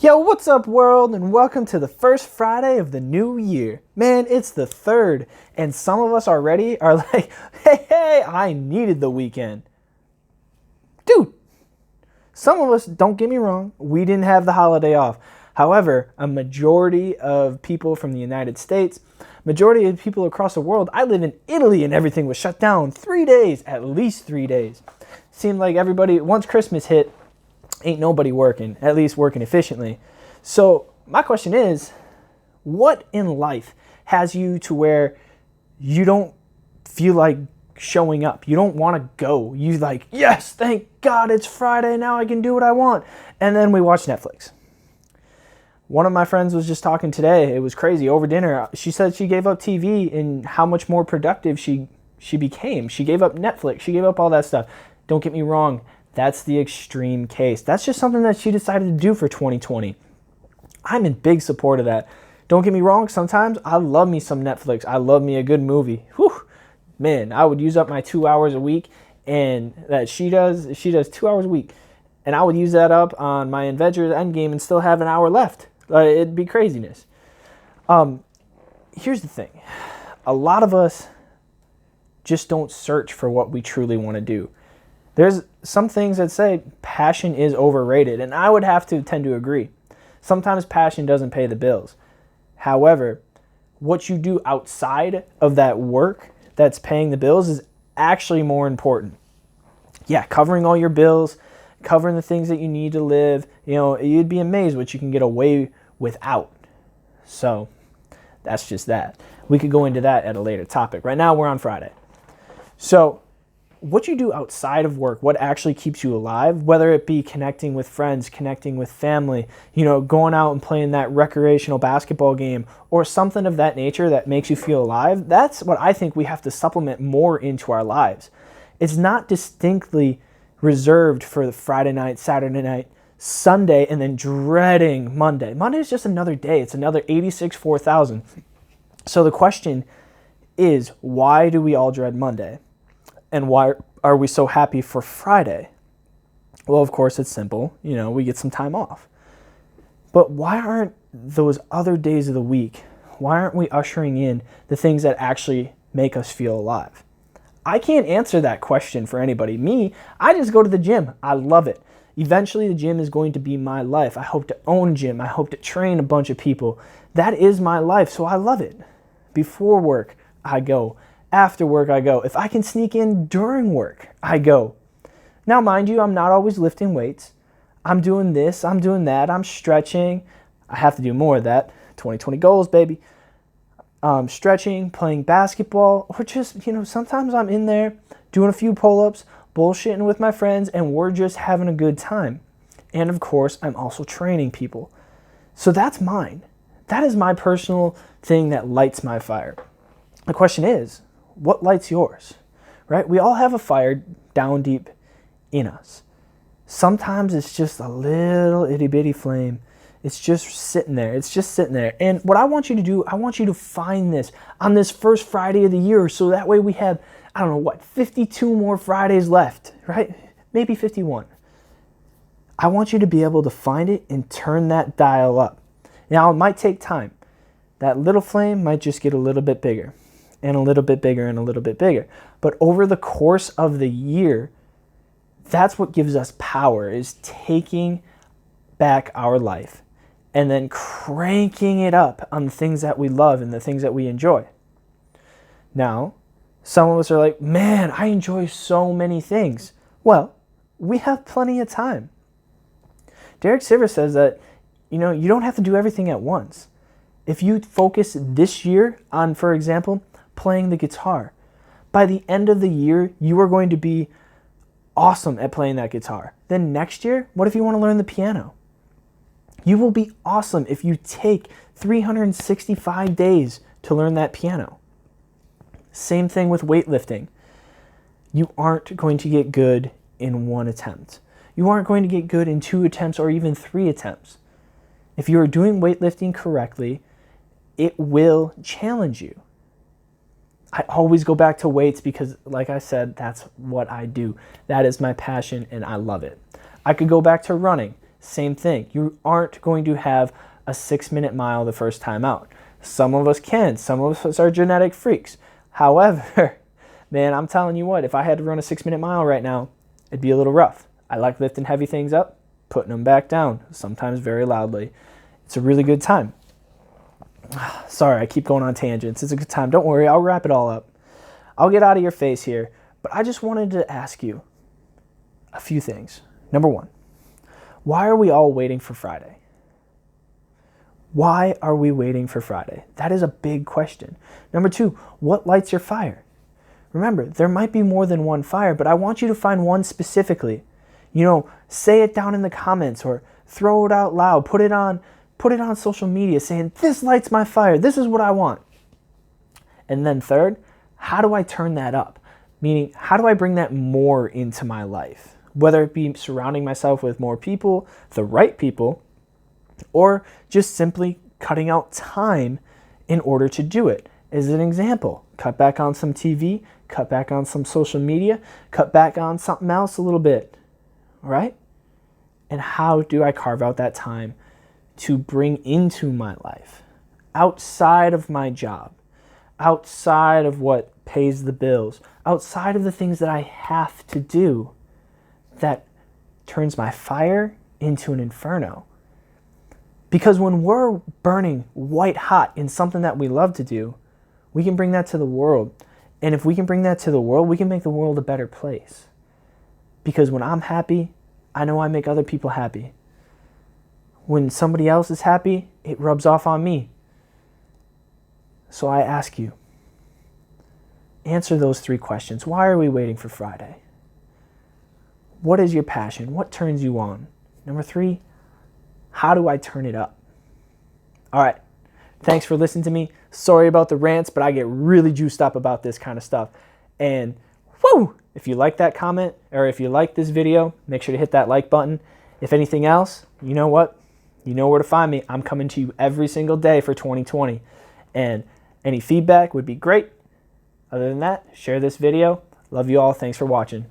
Yo, what's up, world, and welcome to the first Friday of the new year. Man, it's the 3rd, and some of us already are like, hey, I needed the weekend. Dude, some of us, don't get me wrong, we didn't have the holiday off. However, a majority of people from the United States, majority of people across the world, I live in Italy and everything was shut down 3 days, at least 3 days. Seemed like everybody, once Christmas hit, ain't nobody working, at least working efficiently. So my question is, what in life has you to where you don't feel like showing up? You don't want to go. You like, yes, thank God it's Friday, now I can do what I want. And then we watch Netflix. One of my friends was just talking today. It was crazy. Over dinner, she said she gave up TV and how much more productive she became. She gave up Netflix. She gave up all that stuff. Don't get me wrong. That's the extreme case. That's just something that she decided to do for 2020. I'm in big support of that. Don't get me wrong. Sometimes I love me some Netflix. I love me a good movie. Whew. Man, I would use up my 2 hours a week, and that she does 2 hours a week. And I would use that up on my Avengers Endgame and still have an hour left. It'd be craziness. Here's the thing. A lot of us just don't search for what we truly want to do. There's some things that say passion is overrated, and I would have to tend to agree. Sometimes passion doesn't pay the bills. However, what you do outside of that work that's paying the bills is actually more important. Yeah, covering all your bills, covering the things that you need to live, you'd be amazed what you can get away without. So that's just that. We could go into that at a later topic. Right now we're on Friday. So what you do outside of work, what actually keeps you alive, whether it be connecting with friends, connecting with family, going out and playing that recreational basketball game or something of that nature that makes you feel alive, that's what I think we have to supplement more into our lives. It's not distinctly reserved for the Friday night, Saturday night, Sunday, and then dreading Monday. Monday is just another day. It's another 86 4000. So the question is, why do we all dread Monday? And why are we so happy for Friday? Well, of course, it's simple. We get some time off. But why aren't those other days of the week, why aren't we ushering in the things that actually make us feel alive? I can't answer that question for anybody. Me, I just go to the gym. I love it. Eventually, the gym is going to be my life. I hope to own a gym. I hope to train a bunch of people. That is my life, so I love it. Before work, I go. After work, I go. If I can sneak in during work, I go. Now, mind you, I'm not always lifting weights. I'm doing this, I'm doing that, I'm stretching. I have to do more of that. 2020 goals, baby. Stretching, playing basketball, or just, sometimes I'm in there doing a few pull-ups, bullshitting with my friends, and we're just having a good time. And of course, I'm also training people. So that's mine. That is my personal thing that lights my fire. The question is, what lights yours, right? We all have a fire down deep in us. Sometimes it's just a little itty bitty flame. It's just sitting there. And what I want you to do, I want you to find this on this first Friday of the year. So that way we have, 52 more Fridays left, right? Maybe 51. I want you to be able to find it and turn that dial up. Now, it might take time. That little flame might just get a little bit bigger. And a little bit bigger and a little bit bigger. But over the course of the year, that's what gives us power, is taking back our life and then cranking it up on the things that we love and the things that we enjoy. Now, some of us are like, man, I enjoy so many things. Well, we have plenty of time. Derek Sivers says that, you don't have to do everything at once. If you focus this year on, for example, playing the guitar, by the end of the year, you are going to be awesome at playing that guitar. Then next year, what if you want to learn the piano? You will be awesome if you take 365 days to learn that piano. Same thing with weightlifting. You aren't going to get good in one attempt. You aren't going to get good in 2 attempts or even 3 attempts. If you are doing weightlifting correctly, it will challenge you. I always go back to weights because, like I said, that's what I do. That is my passion, and I love it. I could go back to running. same thing. You aren't going to have a 6-minute mile the first time out. Some of us can. Some of us are genetic freaks. However, man, I'm telling you what, if I had to run a 6-minute mile right now, it'd be a little rough. I like lifting heavy things up, putting them back down, sometimes very loudly. It's a really good time. Sorry, I keep going on tangents. It's a good time. Don't worry, I'll wrap it all up. I'll get out of your face here, but I just wanted to ask you a few things. Number one, why are we all waiting for Friday? Why are we waiting for Friday? That is a big question. Number two, what lights your fire? Remember, there might be more than one fire, but I want you to find one specifically. Say it down in the comments or throw it out loud. Put it on social media saying, this lights my fire. This is what I want. And then third, how do I turn that up? Meaning, how do I bring that more into my life? Whether it be surrounding myself with more people, the right people, or just simply cutting out time in order to do it. As an example, cut back on some TV, cut back on some social media, cut back on something else a little bit, all right? And how do I carve out that time to bring into my life, outside of my job, outside of what pays the bills, outside of the things that I have to do that turns my fire into an inferno? Because when we're burning white hot in something that we love to do, we can bring that to the world. And if we can bring that to the world, we can make the world a better place. Because when I'm happy, I know I make other people happy. When somebody else is happy, it rubs off on me. So I ask you, answer those 3 questions. Why are we waiting for Friday? What is your passion? What turns you on? Number 3, how do I turn it up? All right. Thanks for listening to me. Sorry about the rants, but I get really juiced up about this kind of stuff. And whoo, if you like that comment or if you like this video, make sure to hit that like button. If anything else, you know what? You know where to find me. I'm coming to you every single day for 2020. And any feedback would be great. Other than that, share this video. Love you all. Thanks for watching.